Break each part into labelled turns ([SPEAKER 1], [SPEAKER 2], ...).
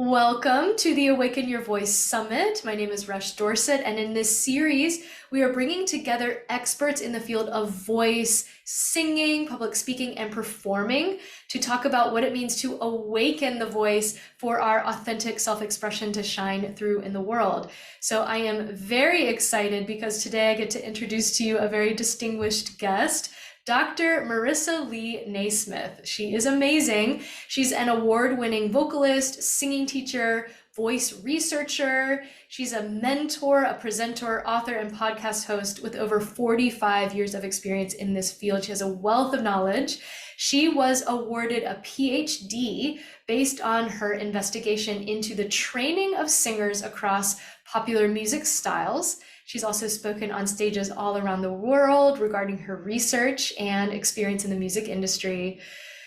[SPEAKER 1] Welcome to the Awaken Your Voice Summit. My name is Rush Dorsett, and in this series, we are bringing together experts in the field of voice, singing, public speaking, and performing to talk about what it means to awaken the voice for our authentic self-expression to shine through in the world. So I am very excited because today I get to introduce to you a very distinguished guest, Dr. Marissa Lee Naismith. She is amazing. She's an award-winning vocalist, singing teacher, voice researcher. She's a mentor, a presenter, author, and podcast host with over 45 years of experience in this field. She has a wealth of knowledge. She was awarded a PhD based on her investigation into the training of singers across popular music styles. She's also spoken on stages all around the world regarding her research and experience in the music industry.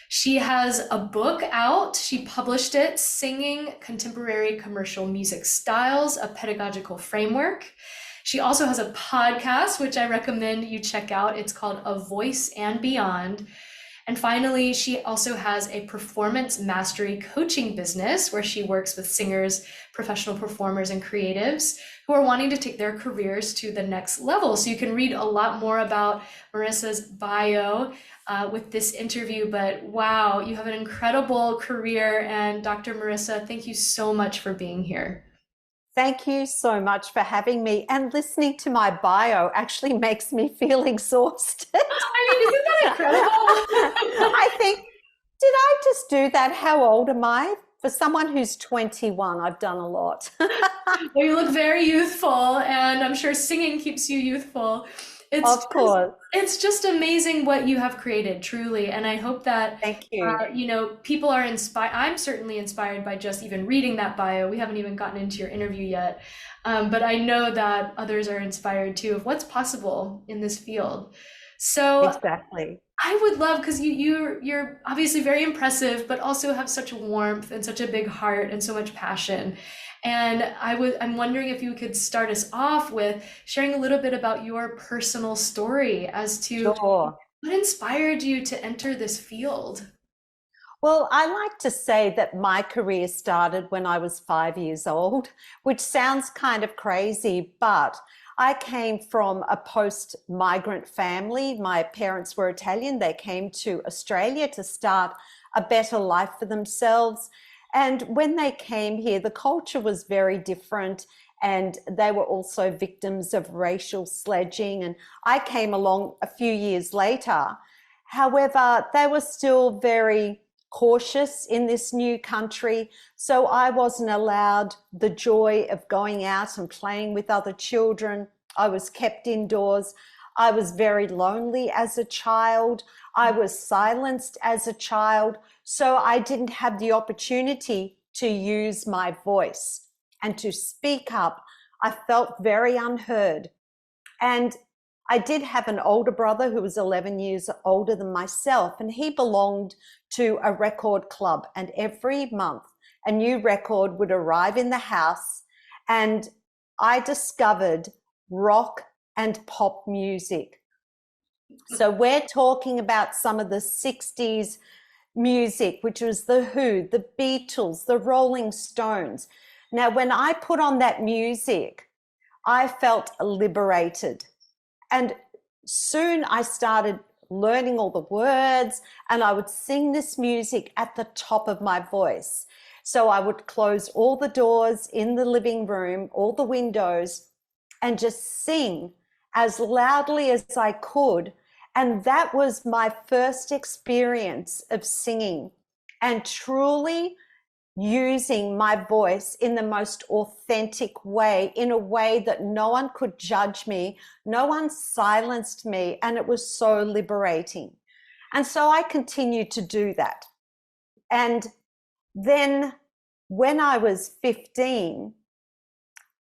[SPEAKER 1] She has a book out. She published it, Singing Contemporary Commercial Music Styles, a Pedagogical Framework. She also has a podcast, which I recommend you check out. It's called A Voice and Beyond. And finally, she also has a performance mastery coaching business where she works with singers, professional performers, and creatives who are wanting to take their careers to the next level. So you can read a lot more about Marissa's bio with this interview, but wow, you have an incredible career. And Dr. Marissa, thank you so much for being here.
[SPEAKER 2] Thank you so much for having me. And listening to my bio actually makes me feel exhausted.
[SPEAKER 1] I mean, isn't that incredible?
[SPEAKER 2] I think, did I just do that? How old am I? For someone who's 21, I've done a lot.
[SPEAKER 1] Well, you look very youthful, and I'm sure singing keeps you youthful.
[SPEAKER 2] Of course.
[SPEAKER 1] It's just amazing what you have created, truly. And I hope that,
[SPEAKER 2] Thank you.
[SPEAKER 1] People are inspired. I'm certainly inspired by just even reading that bio. We haven't even gotten into your interview yet. But I know that others are inspired too of what's possible in this field. So
[SPEAKER 2] exactly.
[SPEAKER 1] I would love, because you're obviously very impressive, but also have such warmth and such a big heart and so much passion. And I'm wondering if you could start us off with sharing a little bit about your personal story as to
[SPEAKER 2] Sure.
[SPEAKER 1] what inspired you to enter this field.
[SPEAKER 2] Well, I like to say that my career started when I was 5 years old, which sounds kind of crazy, but I came from a post-migrant family. My parents were Italian. They came to Australia to start a better life for themselves. And when they came here, the culture was very different, and they were also victims of racial sledging. And I came along a few years later. However, they were still very cautious in this new country. So I wasn't allowed the joy of going out and playing with other children. I was kept indoors. I was very lonely as a child. I was silenced as a child. So I didn't have the opportunity to use my voice and to speak up. I felt very unheard. And I did have an older brother who was 11 years older than myself, and he belonged to a record club. And every month, a new record would arrive in the house, and I discovered rock and pop music. So we're talking about some of the 60s music, which was The Who, the Beatles, the Rolling Stones. Now, when I put on that music, I felt liberated. And soon I started learning all the words, and I would sing this music at the top of my voice. So I would close all the doors in the living room, all the windows, and just sing as loudly as I could. And that was my first experience of singing and truly using my voice in the most authentic way, in a way that no one could judge me, no one silenced me, and it was so liberating. And so I continued to do that. And then when I was 15,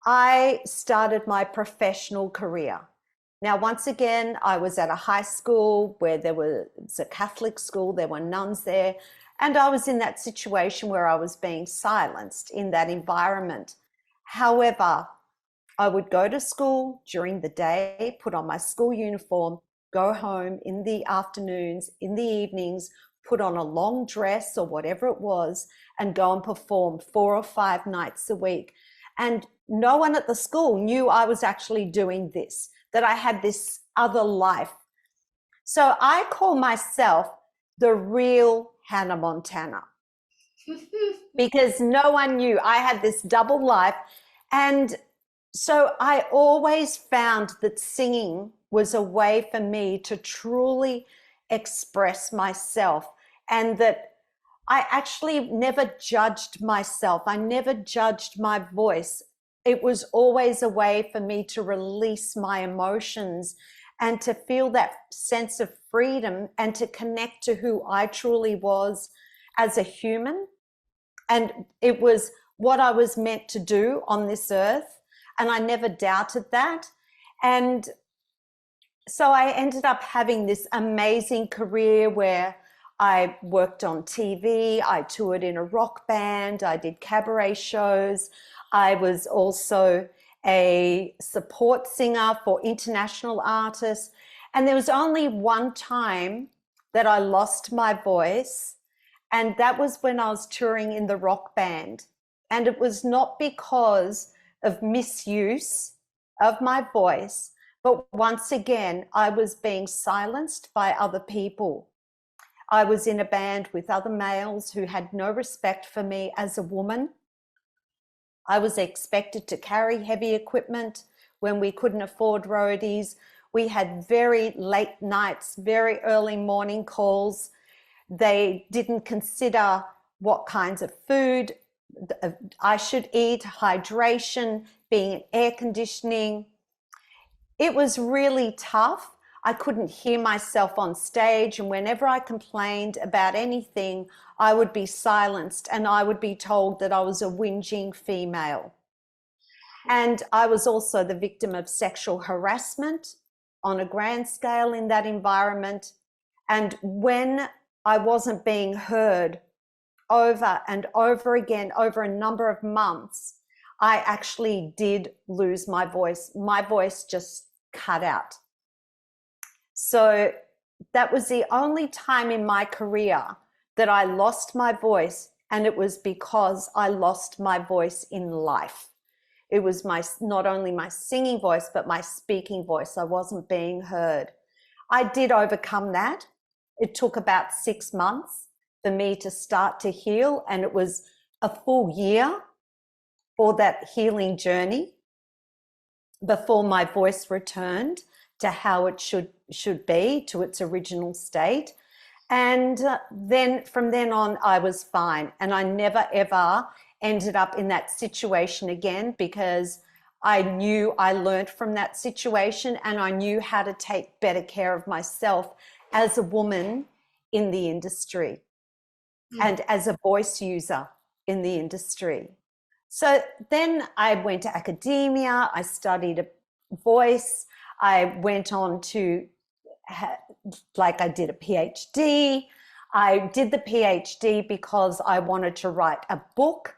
[SPEAKER 2] I started my professional career. Now, once again, I was at a high school where it was a Catholic school, there were nuns there, and I was in that situation where I was being silenced in that environment. However, I would go to school during the day, put on my school uniform, go home in the afternoons, in the evenings, put on a long dress or whatever it was and go and perform 4 or 5 nights a week. And no one at the school knew I was actually doing this, that I had this other life. So I call myself the real Hannah Montana because no one knew I had this double life. And so I always found that singing was a way for me to truly express myself, and that I actually never judged myself. I never judged my voice. It was always a way for me to release my emotions and to feel that sense of freedom and to connect to who I truly was as a human. And it was what I was meant to do on this earth. And I never doubted that. And so I ended up having this amazing career where I worked on TV, I toured in a rock band, I did cabaret shows. I was also a support singer for international artists. And there was only one time that I lost my voice, and that was when I was touring in the rock band. And it was not because of misuse of my voice, but once again, I was being silenced by other people. I was in a band with other males who had no respect for me as a woman. I was expected to carry heavy equipment when we couldn't afford roadies. We had very late nights, very early morning calls. They didn't consider what kinds of food I should eat, hydration, being in air conditioning. It was really tough. I couldn't hear myself on stage, and whenever I complained about anything, I would be silenced and I would be told that I was a whinging female. And I was also the victim of sexual harassment on a grand scale in that environment. And when I wasn't being heard over and over again over a number of months, I actually did lose my voice. My voice just cut out. So that was the only time in my career that I lost my voice, and it was because I lost my voice in life. It was not only my singing voice, but my speaking voice. I wasn't being heard. I did overcome that. It took about 6 months for me to start to heal, and it was a full year for that healing journey before my voice returned to how it should be, to its original state. And then from then on, I was fine. And I never, ever ended up in that situation again, because I knew I learned from that situation, and I knew how to take better care of myself as a woman in the industry and as a voice user in the industry. So then I went to academia, I studied a voice, I went on to, I did a PhD. I did the PhD because I wanted to write a book.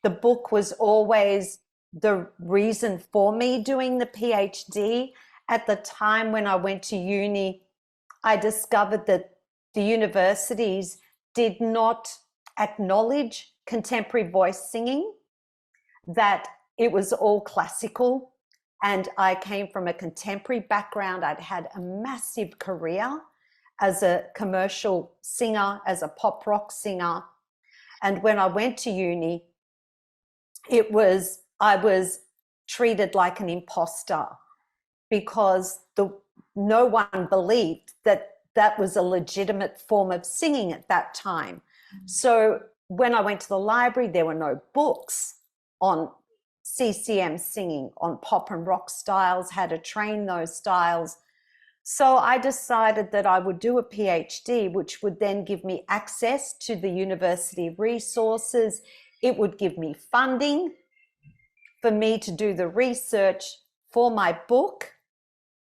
[SPEAKER 2] The book was always the reason for me doing the PhD. At the time when I went to uni, I discovered that the universities did not acknowledge contemporary voice singing, that it was all classical. And I came from a contemporary background. I'd had a massive career as a commercial singer, as a pop rock singer. And when I went to uni, I was treated like an imposter, because no one believed that that was a legitimate form of singing at that time. So when I went to the library, there were no books on CCM singing, on pop and rock styles, how to train those styles. So I decided that I would do a PhD, which would then give me access to the university resources. It would give me funding for me to do the research for my book.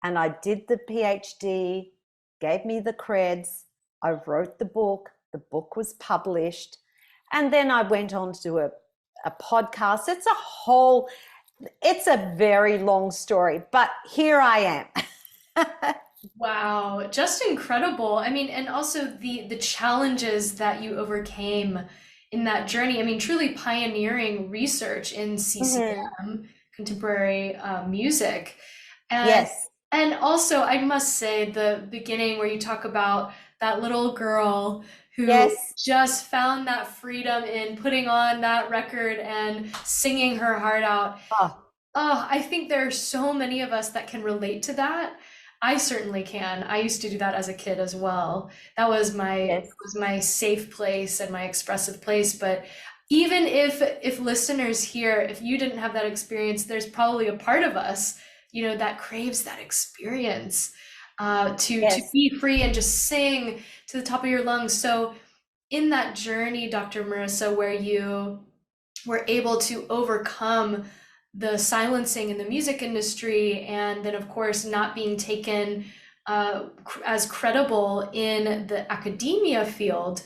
[SPEAKER 2] And I did the PhD, gave me the creds. I wrote the book was published. And then I went on to do a podcast. It's a very long story, but here I am.
[SPEAKER 1] Wow, just incredible. I mean, and also the challenges that you overcame in that journey. I mean, truly pioneering research in
[SPEAKER 2] Hmm.
[SPEAKER 1] CCM, contemporary music. And
[SPEAKER 2] Yes,
[SPEAKER 1] and also I must say the beginning where you talk about that little girl who
[SPEAKER 2] yes.
[SPEAKER 1] just found that freedom in putting on that record and singing her heart out.
[SPEAKER 2] Oh,
[SPEAKER 1] Oh, I think there are so many of us that can relate to that. I certainly can. I used to do that as a kid as well. That
[SPEAKER 2] yes,
[SPEAKER 1] was my safe place and my expressive place. But even if listeners here, if you didn't have that experience, there's probably a part of us, that craves that experience, to
[SPEAKER 2] yes,
[SPEAKER 1] be free and just sing to the top of your lungs. So in that journey, Dr. Marissa, where you were able to overcome the silencing in the music industry, and then of course not being taken as credible in the academia field,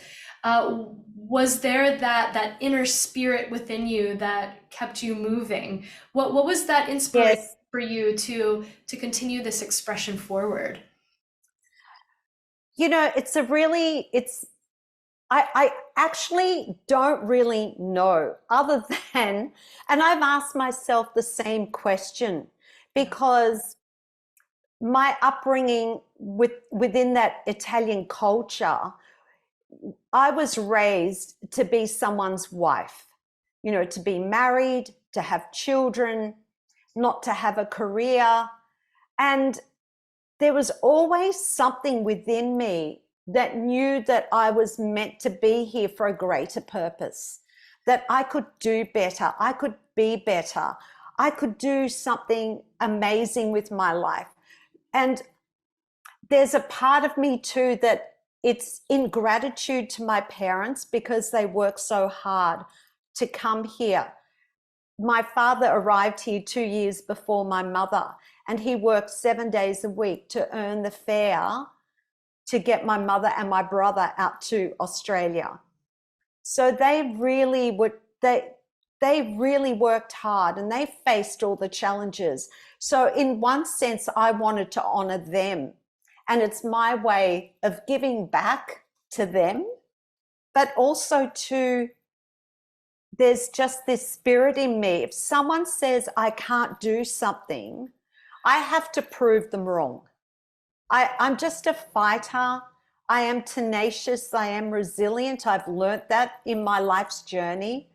[SPEAKER 1] was there that inner spirit within you that kept you moving? What was that inspiration
[SPEAKER 2] yes.
[SPEAKER 1] for you to continue this expression forward?
[SPEAKER 2] It's a really, I actually don't really know other than, and I've asked myself the same question
[SPEAKER 1] Yeah.
[SPEAKER 2] because my upbringing within that Italian culture, I was raised to be someone's wife, to be married, to have children, not to have a career. And there was always something within me that knew that I was meant to be here for a greater purpose, that I could do better, I could be better, I could do something amazing with my life. And there's a part of me too that it's in gratitude to my parents because they worked so hard to come here. My father arrived here 2 years before my mother, and he worked 7 days a week to earn the fare to get my mother and my brother out to Australia. So they really worked hard and they faced all the challenges. So in one sense, I wanted to honor them. And it's my way of giving back to them, but also to there's just this spirit in me. If someone says I can't do something, I have to prove them wrong. I'm just a fighter. I am tenacious. I am resilient. I've learnt that in my life's journey.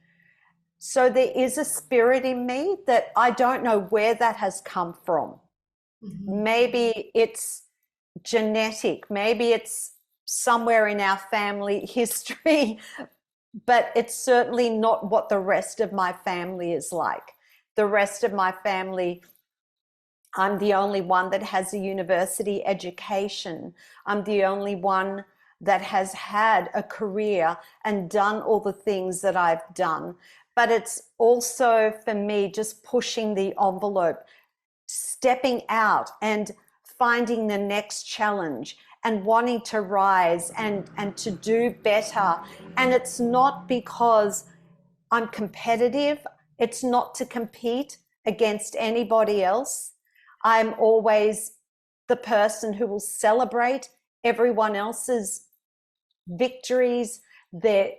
[SPEAKER 2] So there is a spirit in me that I don't know where that has come from.
[SPEAKER 1] Mhm.
[SPEAKER 2] Maybe it's genetic. Maybe it's somewhere in our family history, but it's certainly not what the rest of my family is like. The rest of my family, I'm the only one that has a university education. I'm the only one that has had a career and done all the things that I've done. But it's also for me just pushing the envelope, stepping out and finding the next challenge and wanting to rise and to do better. And it's not because I'm competitive. It's not to compete against anybody else. I'm always the person who will celebrate everyone else's victories, their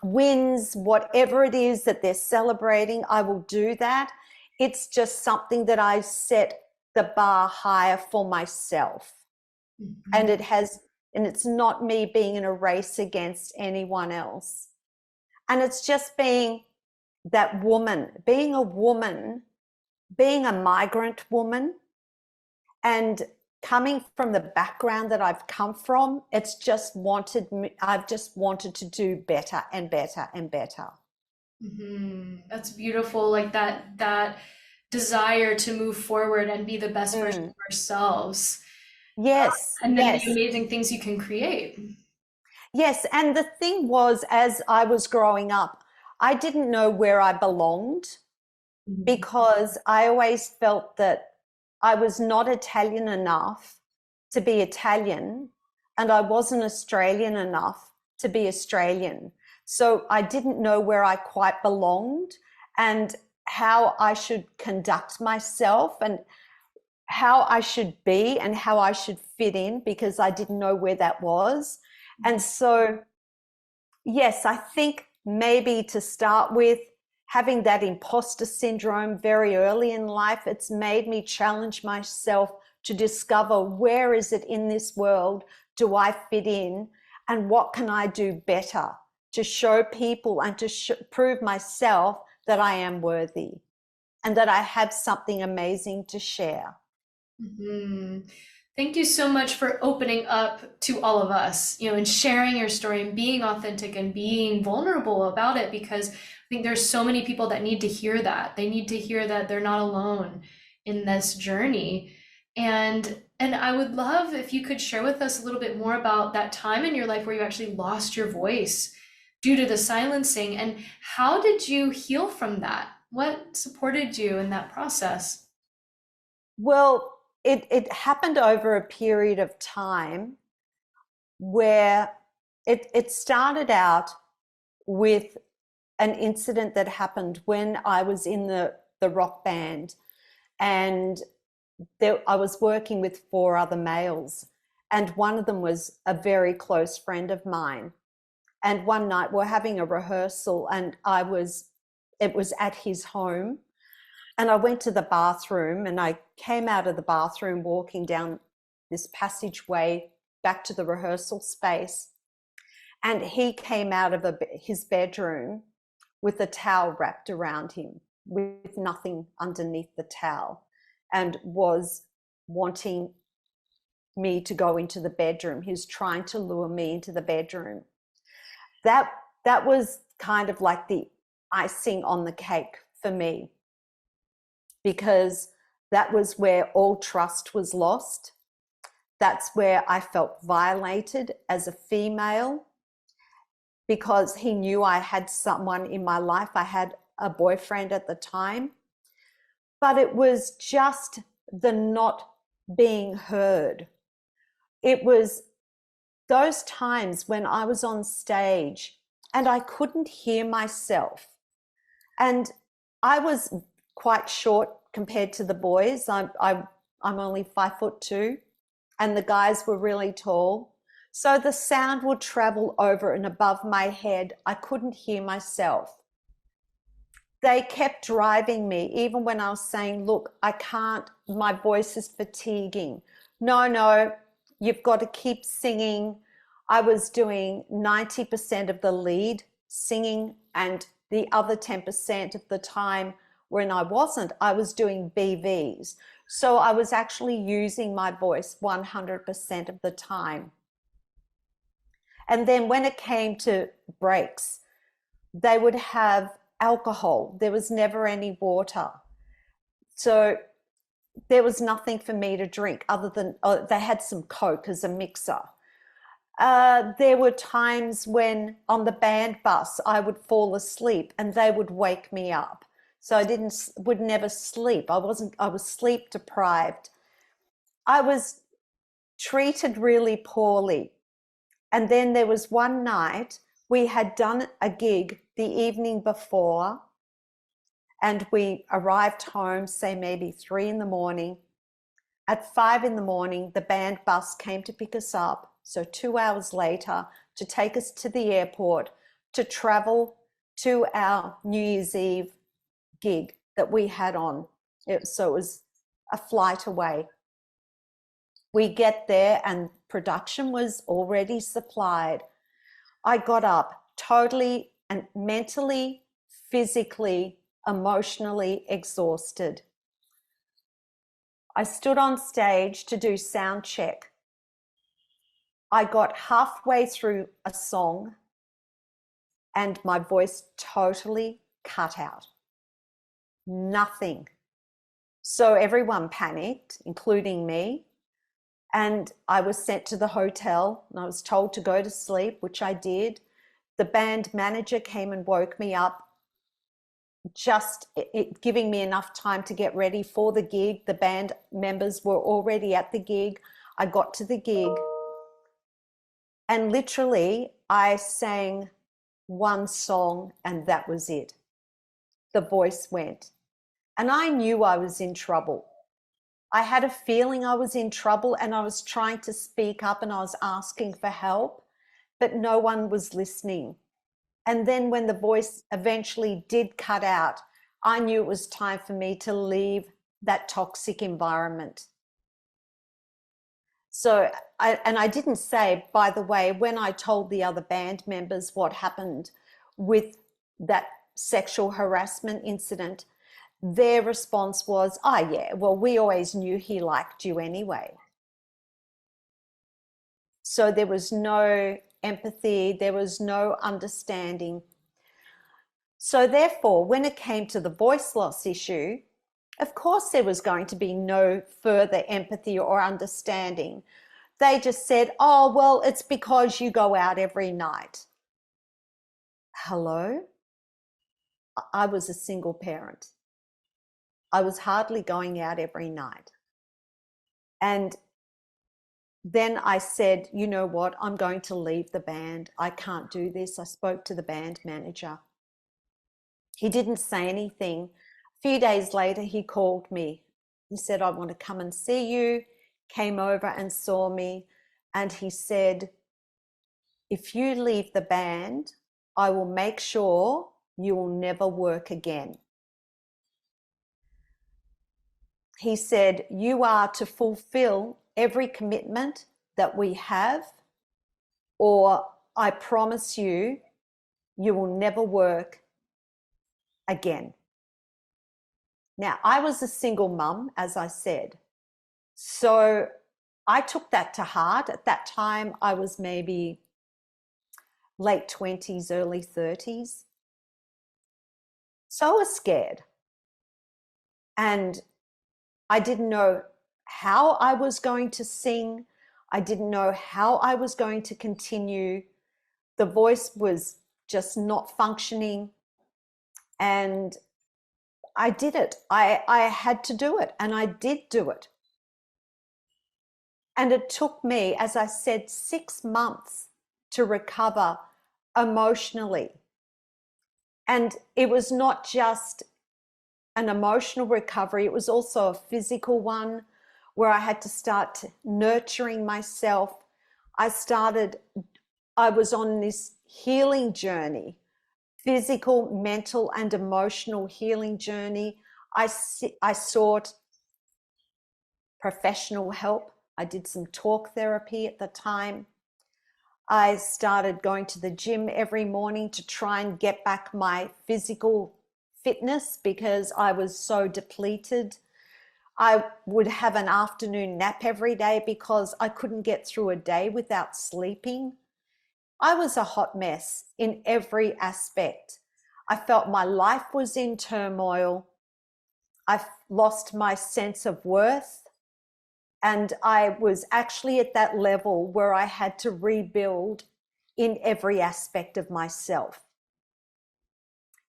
[SPEAKER 2] wins, whatever it is that they're celebrating, I will do that. It's just something that I set the bar higher for myself. And
[SPEAKER 1] Mhm.
[SPEAKER 2] it's not me being in a race against anyone else. And it's just being that woman, being a migrant woman, and coming from the background that I've come from, I've just wanted to do better and better and better.
[SPEAKER 1] That's beautiful. Like that desire to move forward and be the best version
[SPEAKER 2] Mm.
[SPEAKER 1] of ourselves,
[SPEAKER 2] Yes,
[SPEAKER 1] and then the
[SPEAKER 2] yes,
[SPEAKER 1] amazing things you can create.
[SPEAKER 2] yes. And the thing was, as I was growing up, I didn't know where I belonged
[SPEAKER 1] Mhm.
[SPEAKER 2] because I always felt that I was not Italian enough to be Italian, and I wasn't Australian enough to be Australian. So I didn't know where I quite belonged and how I should conduct myself and how I should be and how I should fit in, because I didn't know where that was. And so, yes, I think maybe to start with, having that imposter syndrome very early in life, it's made me challenge myself to discover, where is it in this world do I fit in, and what can I do better to show people and to prove myself that I am worthy and that I have something amazing to share.
[SPEAKER 1] Mhm. Thank you so much for opening up to all of us, and sharing your story and being authentic and being vulnerable about it, because I think there's so many people that need to hear that. They need to hear that they're not alone in this journey. And I would love if you could share with us a little bit more about that time in your life where you actually lost your voice due to the silencing, and how did you heal from that? What supported you in that process?
[SPEAKER 2] Well, it happened over a period of time where it started out with an incident that happened when I was in the rock band, and I was working with 4 other males, and one of them was a very close friend of mine. And one night we're having a rehearsal, and it was at his home, and I went to the bathroom, and I came out of the bathroom walking down this passageway back to the rehearsal space. And he came out of his bedroom with a towel wrapped around him, with nothing underneath the towel, and was wanting me to go into the bedroom. He was trying to lure me into the bedroom. That was kind of like the icing on the cake for me, because that was where all trust was lost. That's where I felt violated as a female, because he knew I had someone in my life. I had a boyfriend at the time, but it was just the not being heard. It was those times when I was on stage and I couldn't hear myself. And I was quite short compared to the boys. I'm only 5'2", and the guys were really tall. So the sound would travel over and above my head. I couldn't hear myself. They kept driving me, even when I was saying, look, I can't, my voice is fatiguing. No, you've got to keep singing. I was doing 90% of the lead singing, and the other 10% of the time when I wasn't, I was doing BVs. So I was actually using my voice 100% of the time. And then when it came to breaks, they would have alcohol. There was never any water. So there was nothing for me to drink other than, they had some Coke as a mixer. There were times when on the band bus I would fall asleep and they would wake me up. So I would never sleep. I was sleep deprived. I was treated really poorly. And then there was one night, we had done a gig the evening before, and we arrived home, say maybe 3 a.m. At 5 a.m, the band bus came to pick us up. So 2 hours later, to take us to the airport to travel to our New Year's Eve gig that we had on. So it was a flight away. We get there and production was already supplied. I got up totally and mentally, physically, emotionally exhausted. I stood on stage to do sound check. I got halfway through a song and my voice totally cut out. Nothing. So everyone panicked, including me. And I was sent to the hotel and I was told to go to sleep, which I did. The band manager came and woke me up, just giving me enough time to get ready for the gig. The band members were already at the gig. I got to the gig and literally I sang one song and that was it. The voice went. And I knew I was in trouble. I had a feeling I was in trouble, and I was trying to speak up and I was asking for help, but no one was listening. And then when the voice eventually did cut out, I knew it was time for me to leave that toxic environment. So, I didn't say, by the way, when I told the other band members what happened with that sexual harassment incident, their response was, oh yeah, well, we always knew he liked you anyway. So there was no empathy, there was no understanding. So therefore, when it came to the voice loss issue, of course there was going to be no further empathy or understanding. They just said, oh, well, it's because you go out every night. Hello? I was a single parent. I was hardly going out every night. And then I said, you know what, I'm going to leave the band. I can't do this. I spoke to the band manager. He didn't say anything. A few days later, he called me. He said, I want to come and see you. Came over and saw me. And he said, if you leave the band, I will make sure you will never work again. He said, you are to fulfill every commitment that we have, or I promise you, you will never work again. Now, I was a single mum, as I said. So I took that to heart. At that time, I was maybe late 20s, early 30s. So I was scared. And I didn't know how I was going to sing. I didn't know how I was going to continue. The voice was just not functioning. And I did it. I had to do it, and I did do it. And it took me, as I said, 6 months to recover emotionally. And it was not just an emotional recovery, it was also a physical one where I had to start nurturing myself. I was on this healing journey, physical, mental, and emotional healing journey. I sought professional help. I did some talk therapy at the time. I started going to the gym every morning to try and get back my physical fitness because I was so depleted. I would have an afternoon nap every day because I couldn't get through a day without sleeping. I was a hot mess in every aspect. I felt my life was in turmoil. I lost my sense of worth. And I was actually at that level where I had to rebuild in every aspect of myself.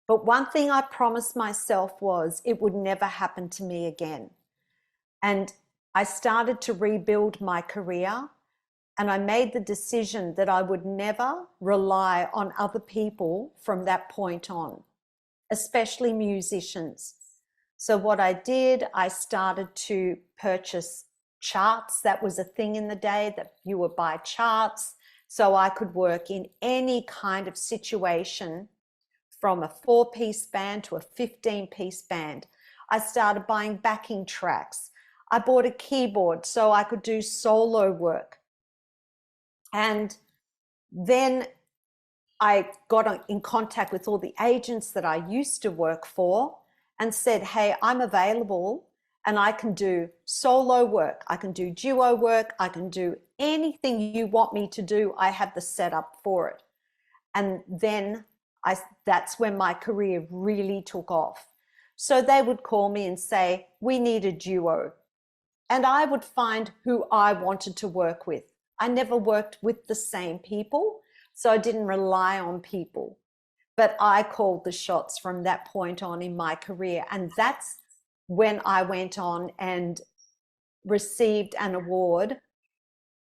[SPEAKER 2] But one thing I promised myself was it would never happen to me again. And I started to rebuild my career, and I made the decision that I would never rely on other people from that point on, especially musicians. So what I did, I started to purchase charts. That was a thing in the day, that you would buy charts so I could work in any kind of situation, from a 4-piece band to a 15-piece band. I started buying backing tracks. I bought a keyboard so I could do solo work. And then I got in contact with all the agents that I used to work for and said, hey, I'm available and I can do solo work. I can do duo work. I can do anything you want me to do. I have the setup for it. And then that's when my career really took off. So they would call me and say, we need a duo. And I would find who I wanted to work with. I never worked with the same people, so I didn't rely on people. But I called the shots from that point on in my career. And that's when I went on and received an award.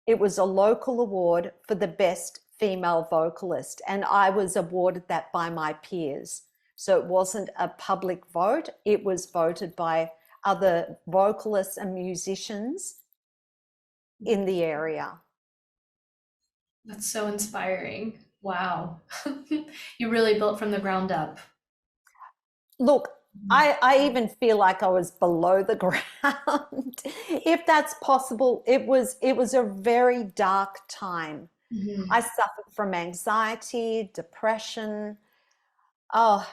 [SPEAKER 2] It was a local award for the best female vocalist, and I was awarded that by my peers. So it wasn't a public vote, it was voted by other vocalists and musicians in the area.
[SPEAKER 1] That's so inspiring. Wow. You really built from the ground up.
[SPEAKER 2] Look, I even feel like I was below the ground, if that's possible. It was a very dark time. I
[SPEAKER 1] Mhm.
[SPEAKER 2] suffered from anxiety, depression. Oh,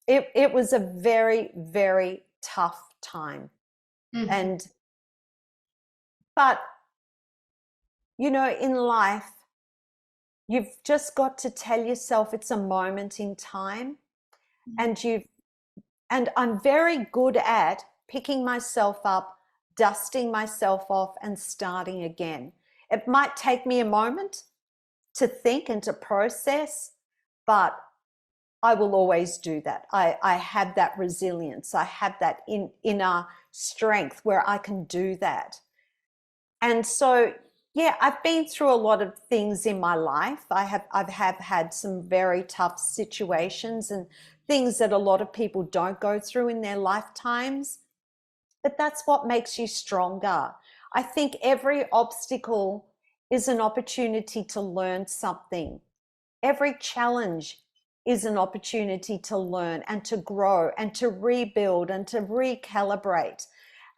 [SPEAKER 2] it was a very, very tough time.
[SPEAKER 1] Mhm.
[SPEAKER 2] And but in life, you've just got to tell yourself it's a moment in time, and I'm very good at picking myself up, dusting myself off, and starting again. It might take me a moment to think and to process, but I will always do that. I have that resilience. I have that inner strength where I can do that. And so, yeah, I've been through a lot of things in my life. I've had some very tough situations and things that a lot of people don't go through in their lifetimes. But that's what makes you stronger. I think every obstacle is an opportunity to learn something. Every challenge is an opportunity to learn and to grow and to rebuild and to recalibrate.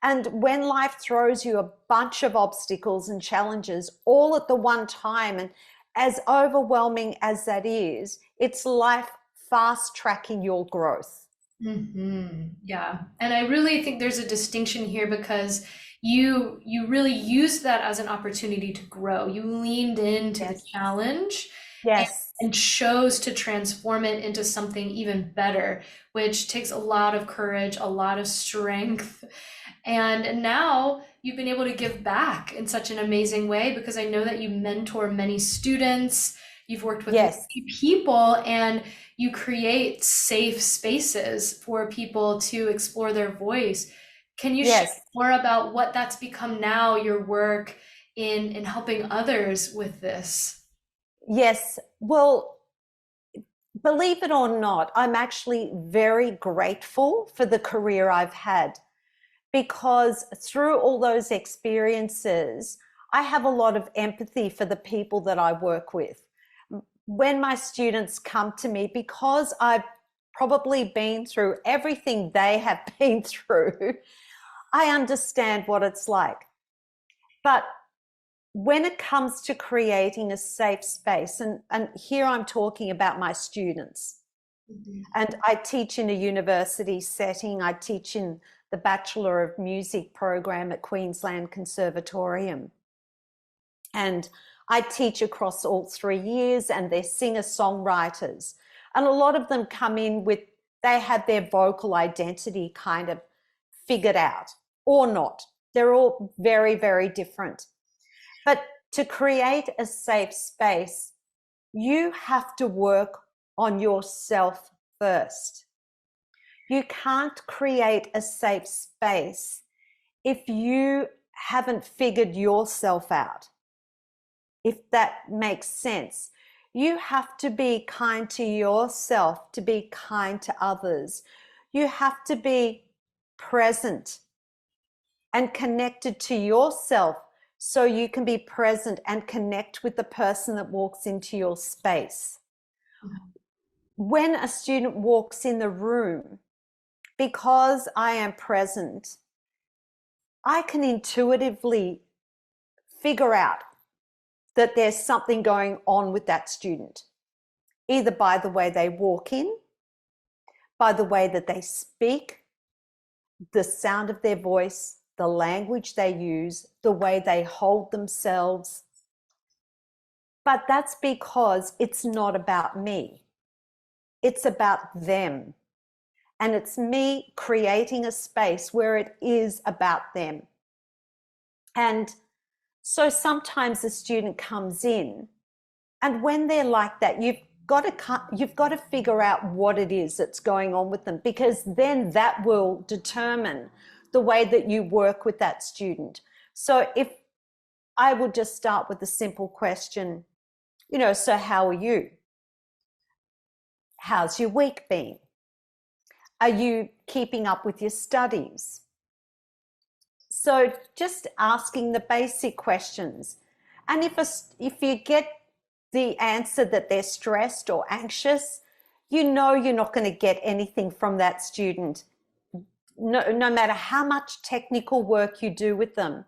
[SPEAKER 2] And when life throws you a bunch of obstacles and challenges all at the one time, and as overwhelming as that is, it's life fast tracking your growth.
[SPEAKER 1] Yeah. And I really think there's a distinction here because you really used that as an opportunity to grow. You leaned into the
[SPEAKER 2] Yes.
[SPEAKER 1] challenge and,
[SPEAKER 2] Yes.
[SPEAKER 1] and chose to transform it into something even better, which takes a lot of courage, a lot of strength. And now you've been able to give back in such an amazing way because I know that you mentor many students, you've worked with
[SPEAKER 2] Yes.
[SPEAKER 1] many people, and you create safe spaces for people to explore their voice. Can you share
[SPEAKER 2] Yes.
[SPEAKER 1] more about what that's become now, your work in helping others with this?
[SPEAKER 2] Yes. Well, believe it or not, I'm actually very grateful for the career I've had, because through all those experiences, I have a lot of empathy for the people that I work with. When my students come to me, because I've probably been through everything they have been through, I understand what it's like. But when it comes to creating a safe space, and here I'm talking about my students,
[SPEAKER 1] Mhm.
[SPEAKER 2] and I teach in a university setting. I teach in the Bachelor of Music program at Queensland Conservatorium. And I teach across all 3 years, and they're singer-songwriters. And a lot of them come in with, they have their vocal identity kind of figured out or not. They're all very, very different. But to create a safe space, you have to work on yourself first. You can't create a safe space if you haven't figured yourself out, if that makes sense. You have to be kind to yourself to be kind to others. You have to be present and connected to yourself so you can be present and connect with the person that walks into your space. When a student walks in the room, because I am present, I can intuitively figure out that there's something going on with that student, either by the way they walk in, by the way that they speak, the sound of their voice, the language they use, the way they hold themselves. But that's because it's not about me. It's about them. And it's me creating a space where it is about them. And so sometimes a student comes in, and when they're like that, you've got to figure out what it is that's going on with them, because then that will determine the way that you work with that student. So if I would just start with a simple question, so how are you? How's your week been? Are you keeping up with your studies? So just asking the basic questions. And if you get the answer that they're stressed or anxious, you know you're not going to get anything from that student. No matter how much technical work you do with them,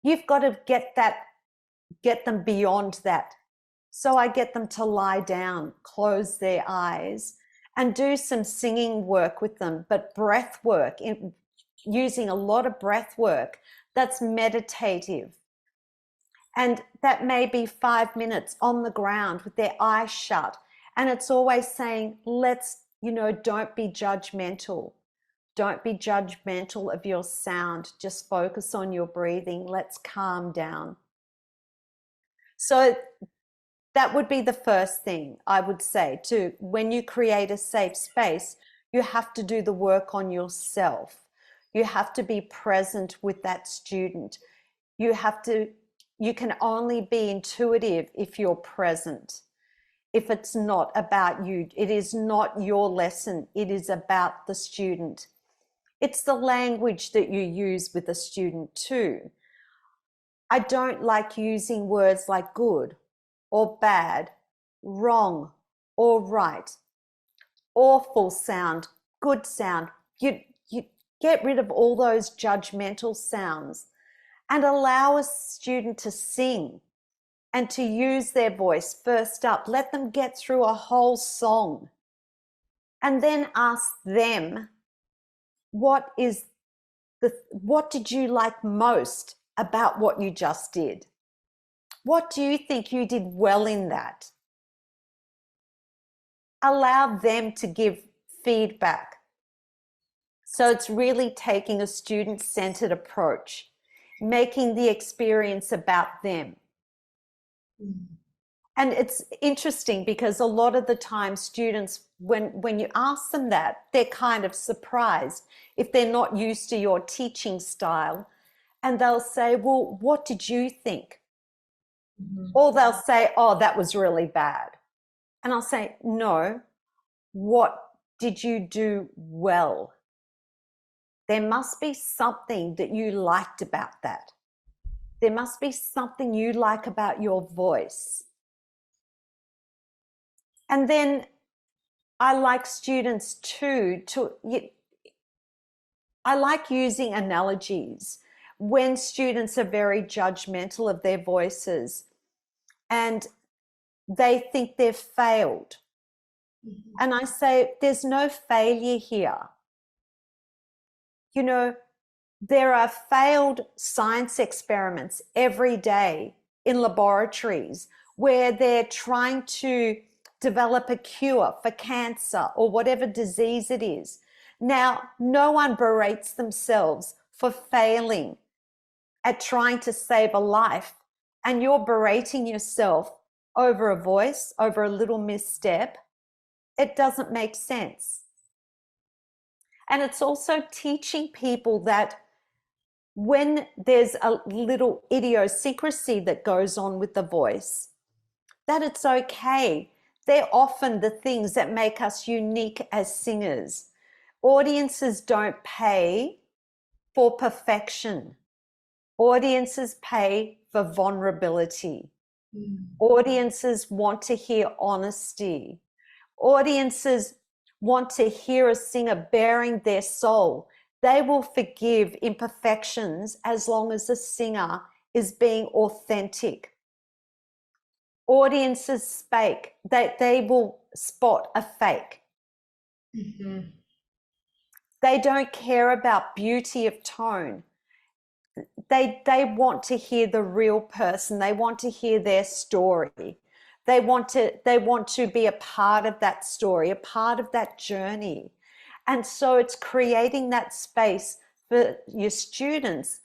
[SPEAKER 2] you've got to get them beyond that. So I get them to lie down, close their eyes, and do some singing work with them, but breath work, using a lot of breath work that's meditative. And that may be 5 minutes on the ground with their eyes shut. And it's always saying, don't be judgmental. Don't be judgmental of your sound. Just focus on your breathing. Let's calm down. So that would be the first thing I would say too. When you create a safe space, you have to do the work on yourself. You have to be present with that student. You can only be intuitive if you're present. If it's not about you, it is not your lesson. It is about the student. It's the language that you use with the student too. I don't like using words like good or bad, wrong or right, awful sound, good sound. You get rid of all those judgmental sounds and allow a student to sing and to use their voice first up. Let them get through a whole song and then ask them, what did you like most about what you just did? What do you think you did well in that? Allow them to give feedback. So it's really taking a student-centered approach, making the experience about them. And it's interesting because a lot of the time students, when you ask them that, they're kind of surprised if they're not used to your teaching style. And they'll say, well, what did you think? Or they'll say, oh, that was really bad. And I'll say, no, what did you do well? There must be something that you liked about that. There must be something you like about your voice. And then I like students too, I like using analogies when students are very judgmental of their voices and they think they've failed. And I say, there's no failure here. There are failed science experiments every day in laboratories where they're trying to develop a cure for cancer or whatever disease it is. Now, no one berates themselves for failing at trying to save a life, and you're berating yourself over a voice, over a little misstep. It doesn't make sense. And it's also teaching people that when there's a little idiosyncrasy that goes on with the voice, that it's okay. They're often the things that make us unique as singers. Audiences don't pay for perfection. Audiences pay for vulnerability. Audiences want to hear honesty. Audiences want to hear a singer bearing their soul. They will forgive imperfections as long as the singer is being authentic. Audiences they will spot a fake. They don't care about beauty of tone. They want to hear the real person. They want to hear their story. They want to be a part of that story, a part of that journey. And so it's creating that space for your students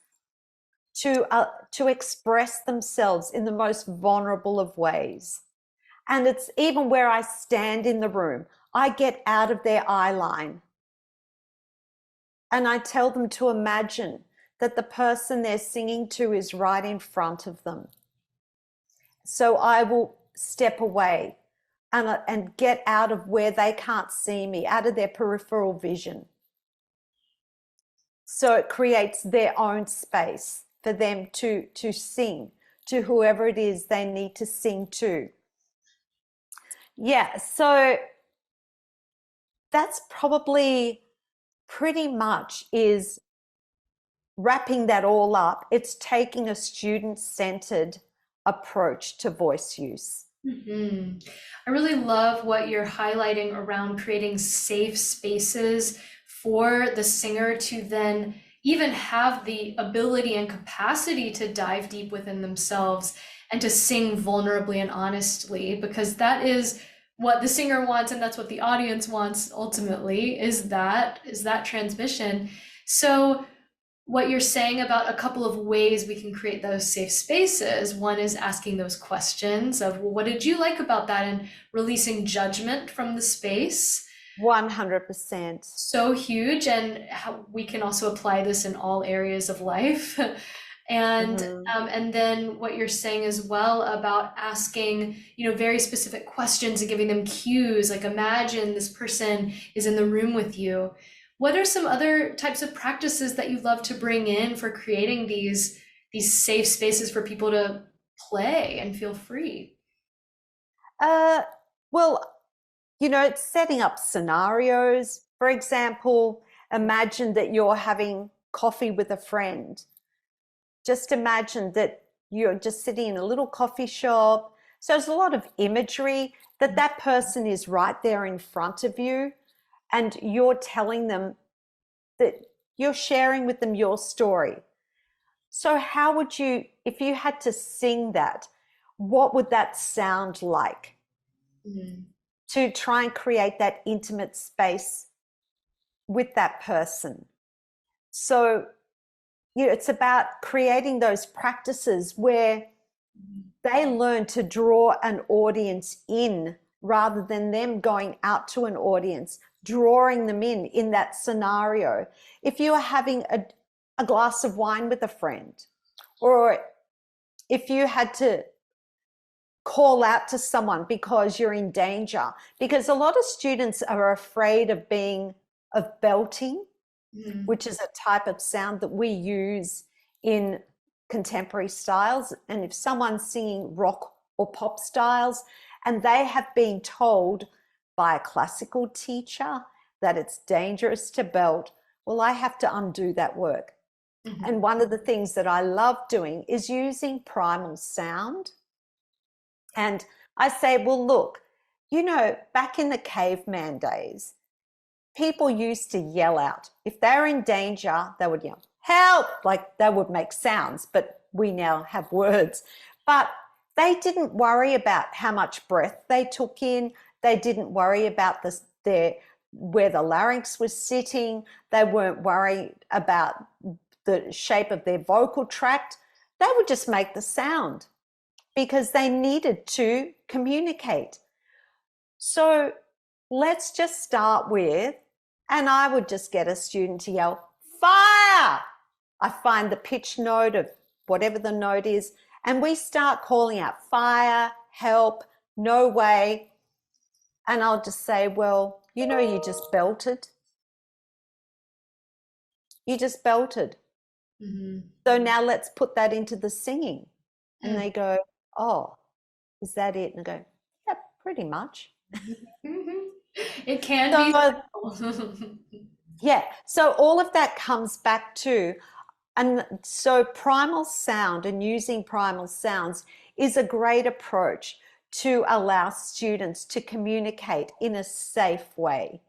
[SPEAKER 2] to express themselves in the most vulnerable of ways. And it's even where I stand in the room, I get out of their eye line and I tell them to imagine that the person they're singing to is right in front of them. So I will step away and get out of where they can't see me, out of their peripheral vision. So it creates their own space for them to sing to whoever it is they need to sing to. Yeah, so that's probably pretty much is wrapping that all up. It's taking a student-centered approach to voice use.
[SPEAKER 1] Mhm. I really love what you're highlighting around creating safe spaces for the singer to then even have the ability and capacity to dive deep within themselves and to sing vulnerably and honestly, because that is what the singer wants and that's what the audience wants ultimately, is that transmission. So what you're saying about a couple of ways we can create those safe spaces. One is asking those questions of, well, what did you like about that? And releasing judgment from the space.
[SPEAKER 2] 100%.
[SPEAKER 1] So huge. And how we can also apply this in all areas of life. And then what you're saying as well about asking, very specific questions and giving them cues, like imagine this person is in the room with you. What are some other types of practices that you love to bring in for creating these safe spaces for people to play and feel free?
[SPEAKER 2] Well, it's setting up scenarios. For example, imagine that you're having coffee with a friend. Just imagine that you're just sitting in a little coffee shop. So there's a lot of imagery that that person is right there in front of you, and you're telling them that you're sharing with them your story. So how would you, if you had to sing that, what would that sound like?
[SPEAKER 1] Mm-hmm.
[SPEAKER 2] To try and create that intimate space with that person. So, it's about creating those practices where they learn to draw an audience in rather than them going out to an audience, drawing them in that scenario. If you are having a glass of wine with a friend, or if you had to call out to someone because you're in danger, because a lot of students are afraid of belting,
[SPEAKER 1] Mm-hmm.
[SPEAKER 2] which is a type of sound that we use in contemporary styles. And if someone's singing rock or pop styles and they have been told by a classical teacher that it's dangerous to belt, well, I have to undo that work.
[SPEAKER 1] Mm-hmm.
[SPEAKER 2] And one of the things that I love doing is using primal sound. And I say, well, look, back in the caveman days, people used to yell out. If they're in danger, they would yell, help, like they would make sounds, but we now have words. But they didn't worry about how much breath they took in. They didn't worry about where the larynx was sitting. They weren't worried about the shape of their vocal tract. They would just make the sound because they needed to communicate. So let's just start with, and I would just get a student to yell, fire! I find the pitch note of whatever the note is, and we start calling out fire, help, no way. And I'll just say, well, you just belted. You just belted.
[SPEAKER 1] Mm-hmm.
[SPEAKER 2] So now let's put that into the singing. And
[SPEAKER 1] Mm-hmm.
[SPEAKER 2] they go, oh, is that it? And I go, yeah, pretty much.
[SPEAKER 1] It can be.
[SPEAKER 2] So, yeah, so all of that comes back to, and so primal sound and using primal sounds is a great approach to allow students to communicate in a safe way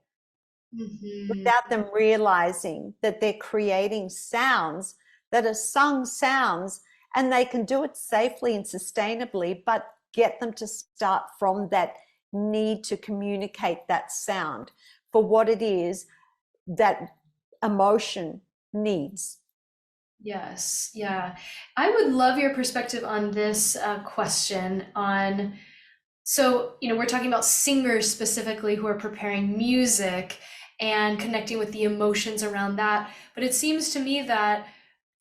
[SPEAKER 1] Mm-hmm.
[SPEAKER 2] without them realizing that they're creating sounds that are sung sounds, and they can do it safely and sustainably, but get them to start from that need to communicate that sound for what it is that emotion needs.
[SPEAKER 1] Yes, yeah. I would love your perspective on this question on, so, we're talking about singers specifically who are preparing music and connecting with the emotions around that. But it seems to me that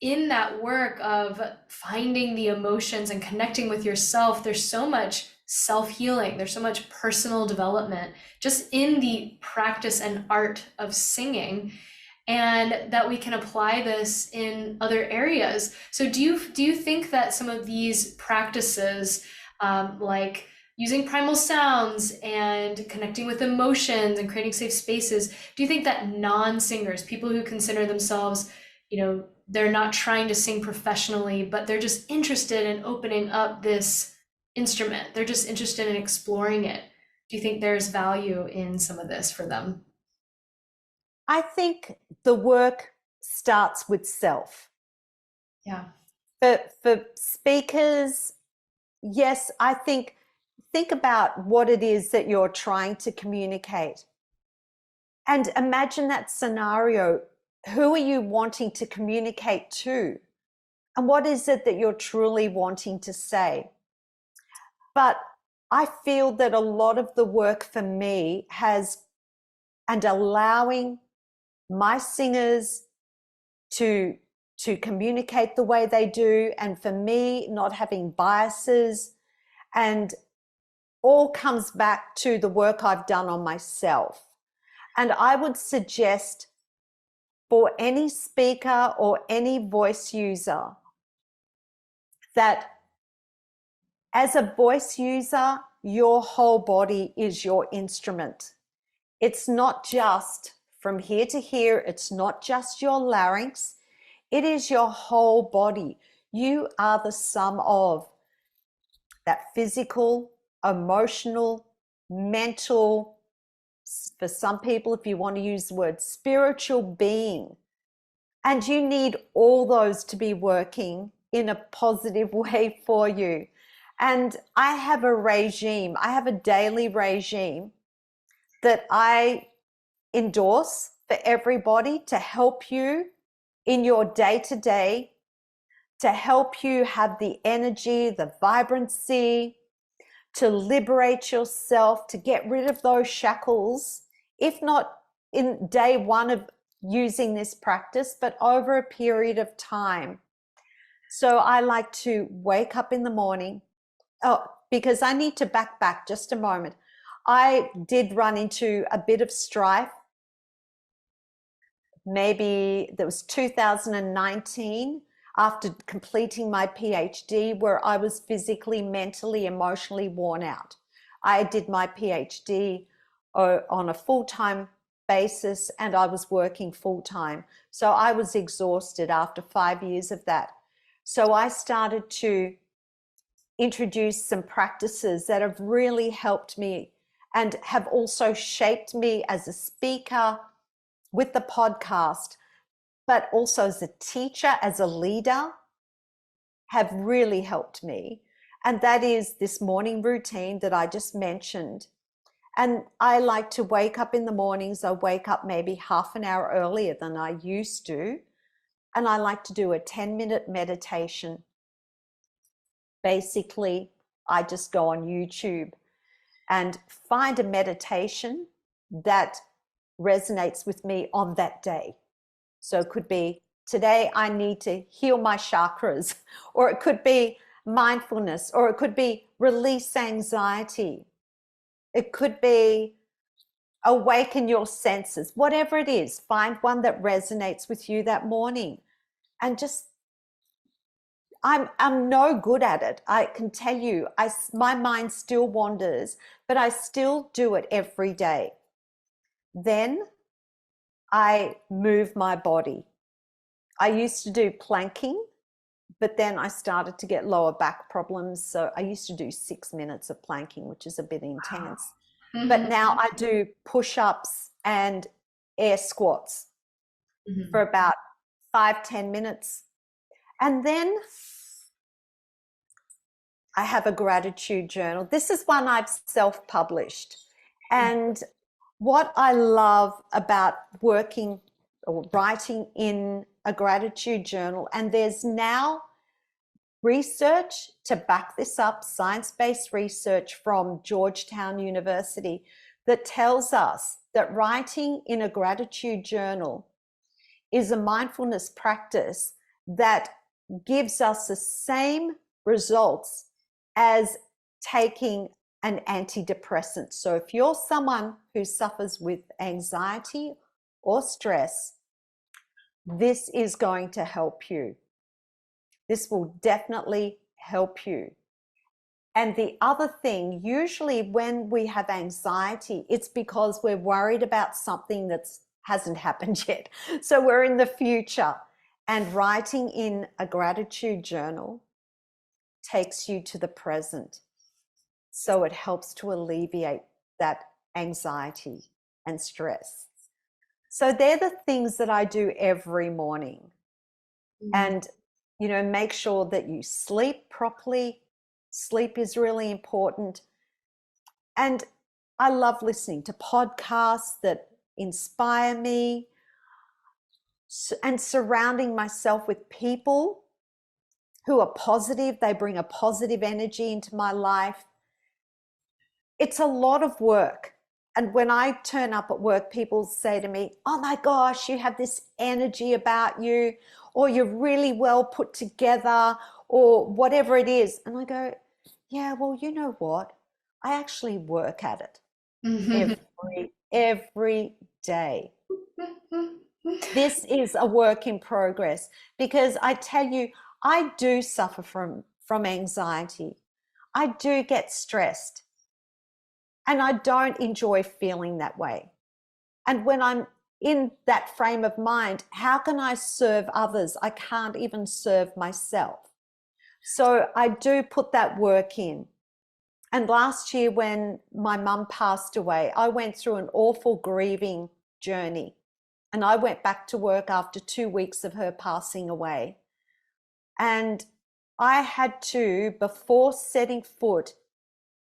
[SPEAKER 1] in that work of finding the emotions and connecting with yourself, there's so much self-healing, there's so much personal development just in the practice and art of singing. and that we can apply this in other areas. So do you think that some of these practices, like using primal sounds and connecting with emotions and creating safe spaces, do you think that non-singers, people who consider themselves, they're not trying to sing professionally, but they're just interested in opening up this instrument, they're just interested in exploring it, do you think there's value in some of this for them?
[SPEAKER 2] I think the work starts with self.
[SPEAKER 1] Yeah.
[SPEAKER 2] For speakers, yes, I think about what it is that you're trying to communicate. And imagine that scenario. Who are you wanting to communicate to? And what is it that you're truly wanting to say? But I feel that a lot of the work for me has, and allowing my singers to communicate the way they do, and for me not having biases, and all comes back to the work I've done on myself. And I would suggest for any speaker or any voice user that as a voice user, your whole body is your instrument. It's not just from here to here. It's not just your larynx. It is your whole body. You are the sum of that physical, emotional, mental, for some people, if you want to use the word spiritual being. And you need all those to be working in a positive way for you. And I have a daily regime that I endorse for everybody to help you in your day-to-day, to help you have the energy, the vibrancy, to liberate yourself, to get rid of those shackles, if not in day one of using this practice, but over a period of time. So I like to wake up in the morning. Oh, because I need to back just a moment. I did run into a bit of strife. Maybe that was 2019, after completing my PhD, where I was physically, mentally, emotionally worn out. I did my PhD on a full-time basis, and I was working full-time. So I was exhausted after 5 years of that. So I started to introduce some practices that have really helped me and have also shaped me as a speaker with the podcast, but also as a teacher, as a leader, have really helped me. And that is this morning routine that I just mentioned. And I like to wake up in the mornings. I wake up maybe half an hour earlier than I used to. And I like to do a 10-minute meditation. Basically, I just go on YouTube and find a meditation that resonates with me on that day. So it could be, today I need to heal my chakras, or it could be mindfulness, or it could be release anxiety. It could be awaken your senses. Whatever it is, find one that resonates with you that morning. And just, I'm no good at it. I can tell you, my mind still wanders, but I still do it every day. Then I move my body. I used to do planking, but then I started to get lower back problems. So I used to do 6 minutes of planking, which is a bit intense. But now I do push-ups and air squats for about 5-10 minutes. And then I have a gratitude journal. This is one I've self-published. And what I love about working or writing in a gratitude journal, and there's now research to back this up, science-based research from Georgetown University, that tells us that writing in a gratitude journal is a mindfulness practice that gives us the same results as taking an antidepressant. So if you're someone who suffers with anxiety or stress, this is going to help you. This will definitely help you. And the other thing, usually when we have anxiety, it's because we're worried about something that hasn't happened yet. So we're in the future. And writing in a gratitude journal takes you to the present. So it helps to alleviate that anxiety and stress. So they're the things that I do every morning. And, make sure that you sleep properly. Sleep is really important. And I love listening to podcasts that inspire me and surrounding myself with people who are positive. They bring a positive energy into my life. It's a lot of work. And when I turn up at work, people say to me, oh my gosh, you have this energy about you, or you're really well put together, or whatever it is. And I go, yeah, well, you know what? I actually work at it every day. This is a work in progress, because I tell you, I do suffer from anxiety. I do get stressed. And I don't enjoy feeling that way. And when I'm in that frame of mind, how can I serve others? I can't even serve myself. So I do put that work in. And last year, when my mum passed away, I went through an awful grieving journey. And I went back to work after 2 weeks of her passing away. And I had to, before setting foot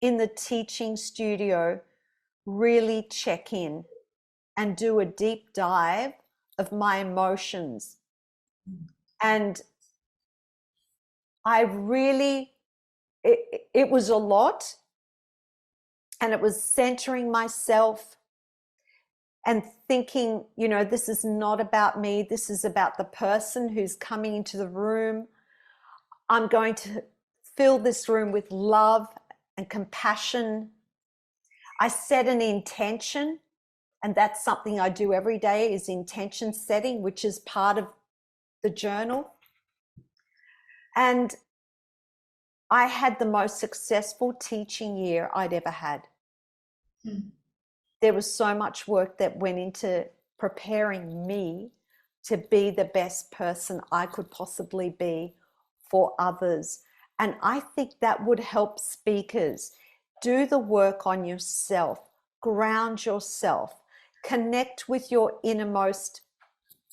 [SPEAKER 2] in the teaching studio, really check in and do a deep dive of my emotions. And I really, it was a lot. And it was centering myself and thinking, this is not about me. This is about the person who's coming into the room. I'm going to fill this room with love and compassion. I set an intention, and that's something I do every day, is intention setting, which is part of the journal. And I had the most successful teaching year I'd ever had. There was so much work that went into preparing me to be the best person I could possibly be for others. And I think that would help speakers. Do the work on yourself, ground yourself, connect with your innermost,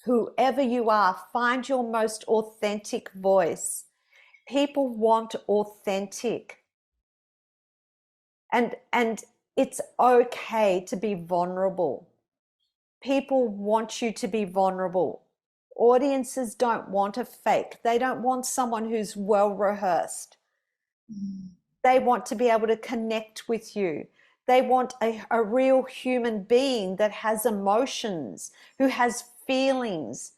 [SPEAKER 2] whoever you are, find your most authentic voice. People want authentic. And it's okay to be vulnerable. People want you to be vulnerable. Audiences don't want a fake. They don't want someone who's well rehearsed. They want to be able to connect with you. They want a real human being that has emotions, who has feelings,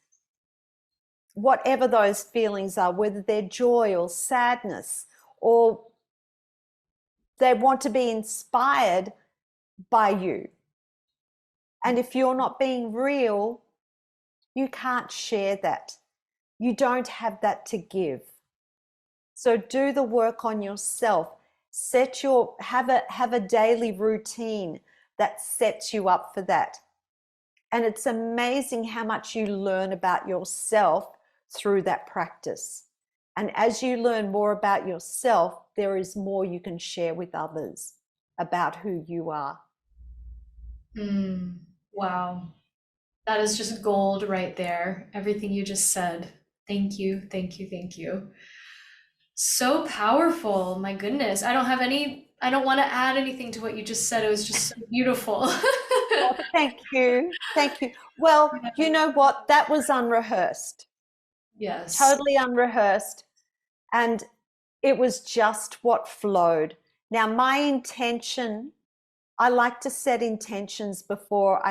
[SPEAKER 2] whatever those feelings are, whether they're joy or sadness, or they want to be inspired by you. And if you're not being real, you can't share that. You don't have that to give. So do the work on yourself. Have a daily routine that sets you up for that. And it's amazing how much you learn about yourself through that practice. And as you learn more about yourself, there is more you can share with others about who you are.
[SPEAKER 1] Wow. That is just gold right there. Everything you just said. Thank you, thank you, thank you. So powerful. My goodness. I don't want to add anything to what you just said. It was just so beautiful.
[SPEAKER 2] Oh, thank you. Thank you. Well, you know what? That was unrehearsed.
[SPEAKER 1] Yes.
[SPEAKER 2] Totally unrehearsed. And it was just what flowed. Now, my intention, I like to set intentions before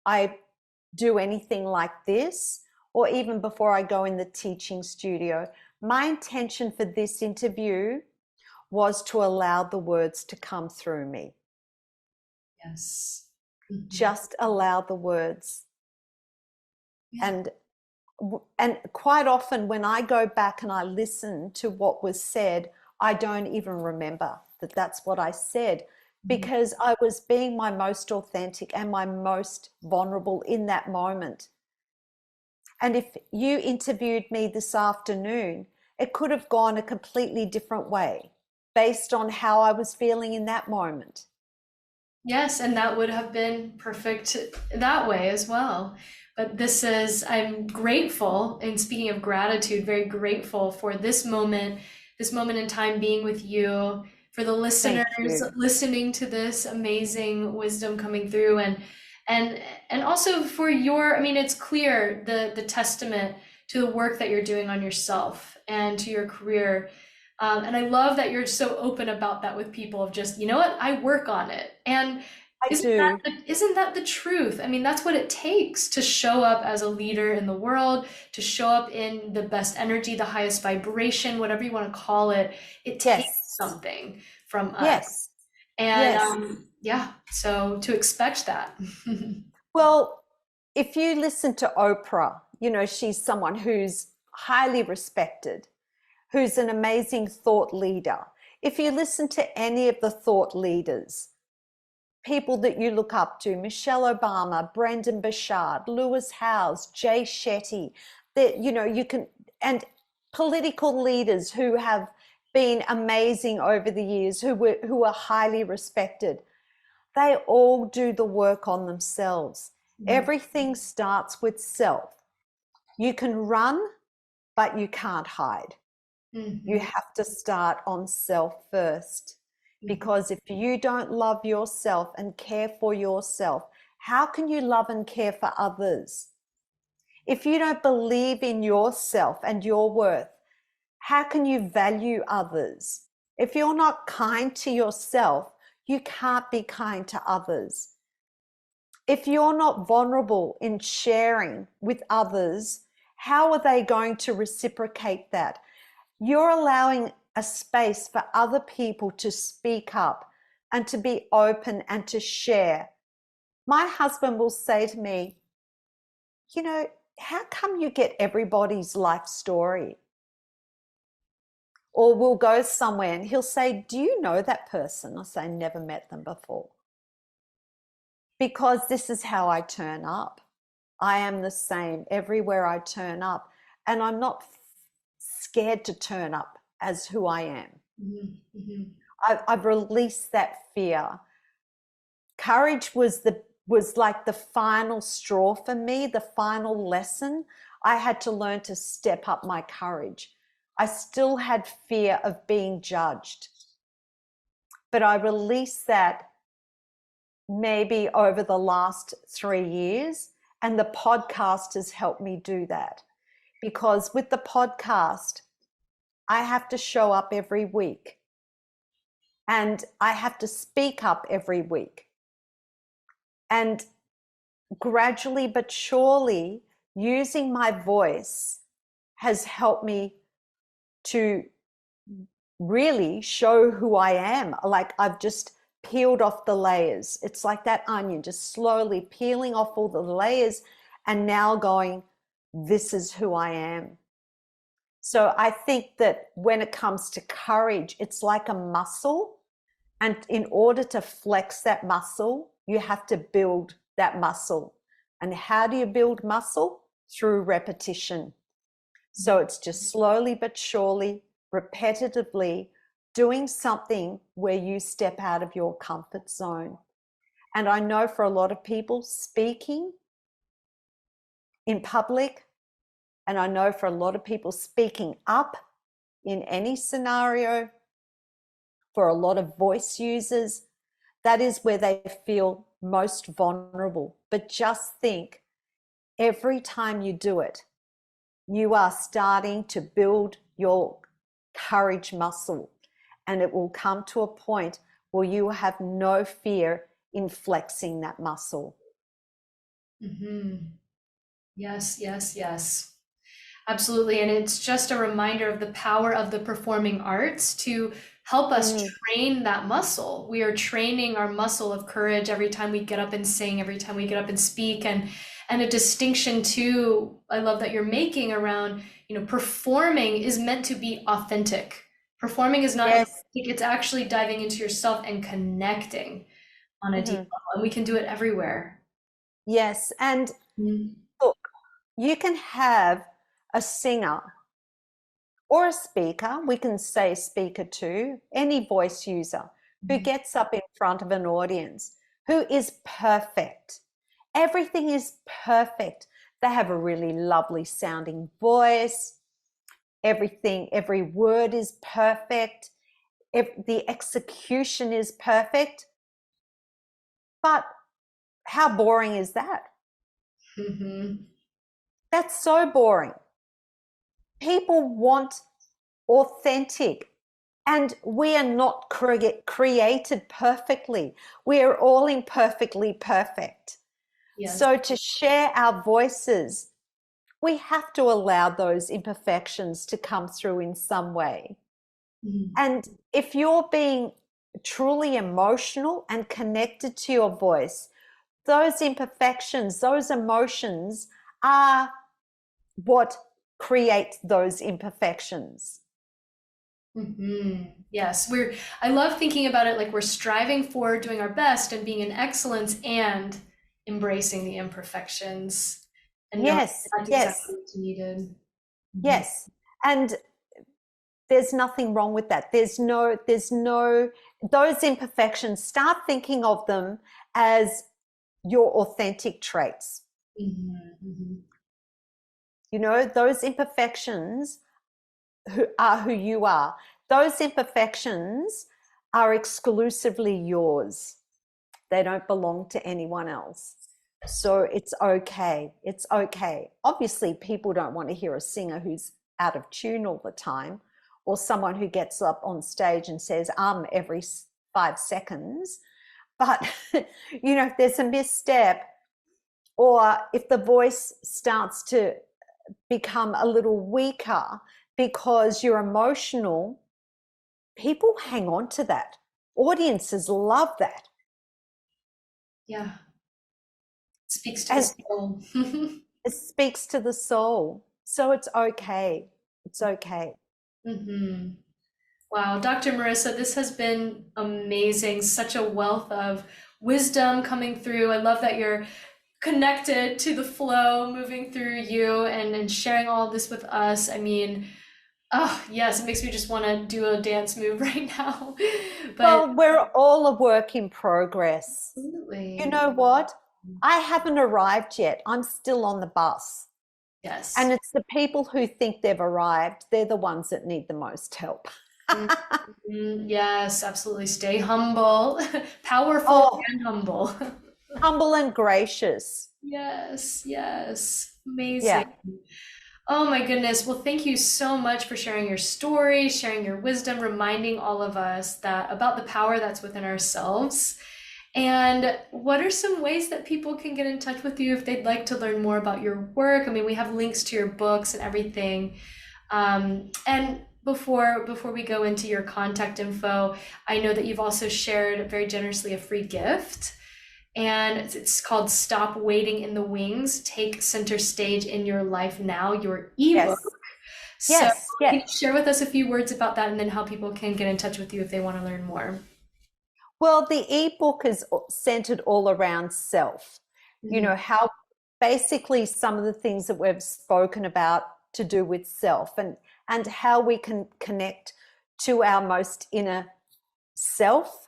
[SPEAKER 2] I do anything like this, or even before I go in the teaching studio. My intention for this interview was to allow the words to come through me.
[SPEAKER 1] Yes.
[SPEAKER 2] Just allow the words.
[SPEAKER 1] Yeah.
[SPEAKER 2] And And quite often when I go back and I listen to what was said, I don't even remember that that's what I said,
[SPEAKER 1] Mhm.
[SPEAKER 2] because I was being my most authentic and my most vulnerable in that moment. And if you interviewed me this afternoon, it could have gone a completely different way based on how I was feeling in that moment.
[SPEAKER 1] Yes, and that would have been perfect that way as well. But I'm grateful, and speaking of gratitude, very grateful for this moment in time being with you, for the listeners
[SPEAKER 2] Thank you.
[SPEAKER 1] listening to this amazing wisdom coming through and and also for your, I mean, it's clear the testament to the work that you're doing on yourself and to your career. And I love that you're so open about that with people of just, you know what, I work on it. And
[SPEAKER 2] I do.
[SPEAKER 1] isn't that the truth? I mean, that's what it takes to show up as a leader in the world, to show up in the best energy, the highest vibration, whatever you want to call it. It takes
[SPEAKER 2] Yes.
[SPEAKER 1] something from us.
[SPEAKER 2] Yes.
[SPEAKER 1] And
[SPEAKER 2] Yes.
[SPEAKER 1] yeah, so to expect that.
[SPEAKER 2] Well, if you listen to Oprah, you know, she's someone who's highly respected, who's an amazing thought leader. If you listen to any of the thought leaders, people that you look up to, Michelle Obama, Brendan Burchard, Lewis Howes, Jay Shetty, that, you know, you can, and political leaders who have been amazing over the years, who are highly respected, they all do the work on themselves. Everything starts with self. You can run, but you can't hide. You
[SPEAKER 1] Mhm.
[SPEAKER 2] have to start on self first. Because if you don't love yourself and care for yourself, how can you love and care for others? If you don't believe in yourself and your worth, how can you value others? If you're not kind to yourself, you can't be kind to others. If you're not vulnerable in sharing with others, how are they going to reciprocate that? You're allowing a space for other people to speak up and to be open and to share. My husband will say to me, you know, how come you get everybody's life story? Or we'll go somewhere and he'll say, do you know that person? I'll say, never met them before. Because this is how I turn up. I am the same everywhere I turn up. And I'm not scared to turn up as who I am.
[SPEAKER 1] Mhm. Mhm.
[SPEAKER 2] I've released that fear. Courage was like the final straw for me, the final lesson. I had to learn to step up my courage. I still had fear of being judged, but I released that maybe over the last 3 years, and the podcast has helped me do that. Because with the podcast, I have to show up every week and I have to speak up every week. And gradually but surely, using my voice has helped me to really show who I am. Like I've just peeled off the layers. It's like that onion, just slowly peeling off all the layers and now going, this is who I am. So I think that when it comes to courage, it's like a muscle. And in order to flex that muscle, you have to build that muscle. And how do you build muscle? Through repetition. So it's just slowly but surely, repetitively doing something where you step out of your comfort zone. And I know for a lot of people, speaking in public, and I know for a lot of people, speaking up in any scenario, for a lot of voice users, that is where they feel most vulnerable. But just think, every time you do it, you are starting to build your courage muscle, and it will come to a point where you have no fear in flexing that muscle.
[SPEAKER 1] Mhm. Yes, yes, yes. Absolutely. And it's just a reminder of the power of the performing arts to help us
[SPEAKER 2] Mm,
[SPEAKER 1] train that muscle. We are training our muscle of courage every time we get up and sing, every time we get up and speak. And a distinction too, I love that you're making around, performing is meant to be authentic. Performing is not
[SPEAKER 2] Yes.
[SPEAKER 1] inauthentic, it's actually diving into yourself and connecting on a deep
[SPEAKER 2] Mhm.
[SPEAKER 1] level. And we can do it everywhere.
[SPEAKER 2] Yes. And
[SPEAKER 1] Mm-hmm.
[SPEAKER 2] look, you can have a singer or a speaker, we can say speaker too, any voice user who gets up in front of an audience who is perfect. Everything is perfect. They have a really lovely sounding voice. Everything, every word is perfect. The execution is perfect. But how boring is that?
[SPEAKER 1] Mm-hmm.
[SPEAKER 2] That's so boring. People want authentic. And we are not created perfectly. We are all imperfectly perfect.
[SPEAKER 1] Yes.
[SPEAKER 2] So to share our voices, we have to allow those imperfections to come through in some way.
[SPEAKER 1] Mm-hmm.
[SPEAKER 2] And if you're being truly emotional and connected to your voice, those imperfections, those emotions are what create those imperfections.
[SPEAKER 1] Yes, I love thinking about it like we're striving for doing our best and being in excellence and embracing the imperfections and knowing
[SPEAKER 2] Yes,
[SPEAKER 1] that's exactly
[SPEAKER 2] yes,
[SPEAKER 1] what's needed. Mhm.
[SPEAKER 2] yes. And there's nothing wrong with that. Those imperfections, start thinking of them as your authentic traits.
[SPEAKER 1] Mhm.
[SPEAKER 2] Those imperfections who are who you are. Those imperfections are exclusively yours. They don't belong to anyone else. So it's okay. It's okay. Obviously, people don't want to hear a singer who's out of tune all the time, or someone who gets up on stage and says every 5 seconds. But if there's a misstep, or if the voice starts to become a little weaker because you're emotional, people hang on to that. Audiences love that.
[SPEAKER 1] Yeah, speaks to the
[SPEAKER 2] And
[SPEAKER 1] soul.
[SPEAKER 2] it speaks to the soul. So it's okay. It's okay.
[SPEAKER 1] hmm Wow, Dr. Marissa, this has been amazing. Such a wealth of wisdom coming through. I love that you're connected to the flow moving through you and sharing all of this with us. I mean, oh, yes, it makes me just want to do a dance move right now. But
[SPEAKER 2] Well, we're all a work in progress. You
[SPEAKER 1] absolutely,
[SPEAKER 2] know what? I haven't arrived yet. I'm still on the bus. And
[SPEAKER 1] yes.
[SPEAKER 2] it's the people who think they've arrived, they're the ones that need the most help.
[SPEAKER 1] Yes, absolutely. Stay humble, powerful
[SPEAKER 2] Oh,
[SPEAKER 1] and humble.
[SPEAKER 2] humble and gracious.
[SPEAKER 1] Yes, yes.
[SPEAKER 2] Yeah.
[SPEAKER 1] Amazing. Oh my goodness. Well, thank you so much for sharing your story, sharing your wisdom, reminding all of us that about the power that's within ourselves. And what are some ways that people can get in touch with you if they'd like to learn more about your work? I mean, we have links to your books and everything. And before we go into your contact info, I know that you've also shared very generously a free gift, and it's called Stop Waiting in the Wings, Take Center Stage in Your Life Now, your ebook.
[SPEAKER 2] Yes.
[SPEAKER 1] So
[SPEAKER 2] Yes.
[SPEAKER 1] can you
[SPEAKER 2] Yes.
[SPEAKER 1] share with us a few words about that and then how people can get in touch with you if they want to learn more?
[SPEAKER 2] Well, the ebook is centered all around self.
[SPEAKER 1] Mhm.
[SPEAKER 2] How basically some of the things that we've spoken about to do with self, and how we can connect to our most inner self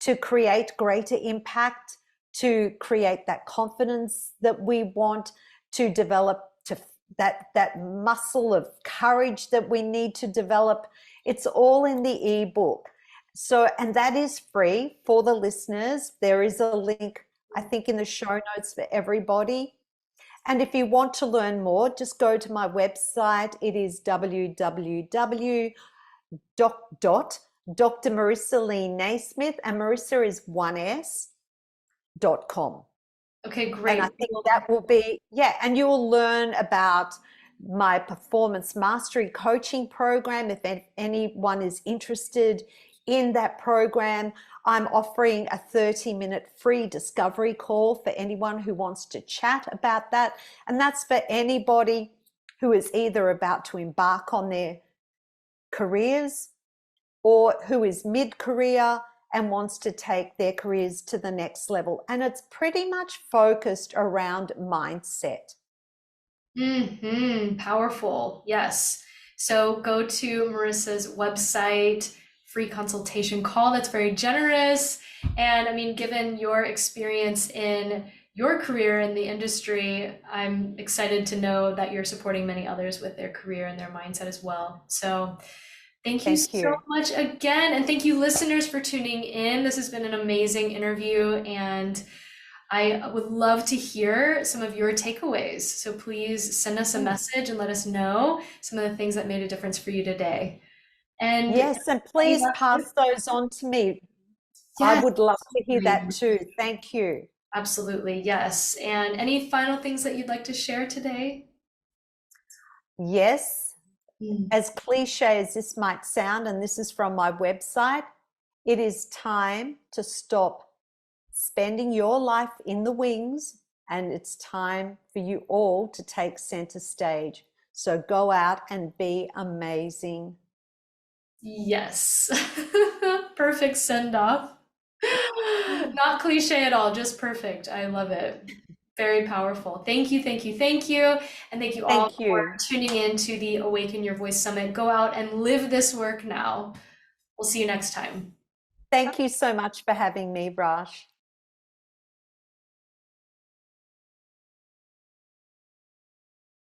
[SPEAKER 2] to create greater impact, to create that confidence that we want, to develop to that muscle of courage that we need to develop. It's all in the ebook. So, and that is free for the listeners. There is a link, I think, in the show notes for everybody. And if you want to learn more, just go to my website. It is Dr. Marissa Lee Naismith, and Marissa is 1s.com.
[SPEAKER 1] Okay,
[SPEAKER 2] And I
[SPEAKER 1] great.
[SPEAKER 2] think that will be, yeah, and you will learn about my performance mastery coaching program if anyone is interested in that program. I'm offering a 30-minute free discovery call for anyone who wants to chat about that. And that's for anybody who is either about to embark on their careers or who is mid-career and wants to take their careers to the next level. And it's pretty much focused around mindset.
[SPEAKER 1] Powerful. Yes. So go to Marissa's website, free consultation call. That's very generous. And I mean, given your experience in your career in the industry, I'm excited to know that you're supporting many others with their career and their mindset as well. So thank you
[SPEAKER 2] Thank
[SPEAKER 1] so
[SPEAKER 2] you.
[SPEAKER 1] much again. And thank you, listeners, for tuning in. This has been an amazing interview, and I would love to hear some of your takeaways. So please send us a message and let us know some of the things that made a difference for you today. And
[SPEAKER 2] Yes, and please pass those on to me. I
[SPEAKER 1] yes,
[SPEAKER 2] would love to hear that too. Thank you.
[SPEAKER 1] absolutely. Yes. And any final things that you'd like to share today?
[SPEAKER 2] Yes,
[SPEAKER 1] Mm.
[SPEAKER 2] as cliche as this might sound, and this is from my website, it is time to stop spending your life in the wings, and it's time for you all to take center stage. So go out and be amazing.
[SPEAKER 1] Yes. Perfect send off. Not cliche at all, just perfect. I love it. Very powerful. Thank you, thank you, thank you. And thank you all
[SPEAKER 2] Thank
[SPEAKER 1] for
[SPEAKER 2] you.
[SPEAKER 1] tuning in to the Awaken Your Voice Summit. Go out and live this work now. We'll see you next time.
[SPEAKER 2] Thank you so much for having me, Raj.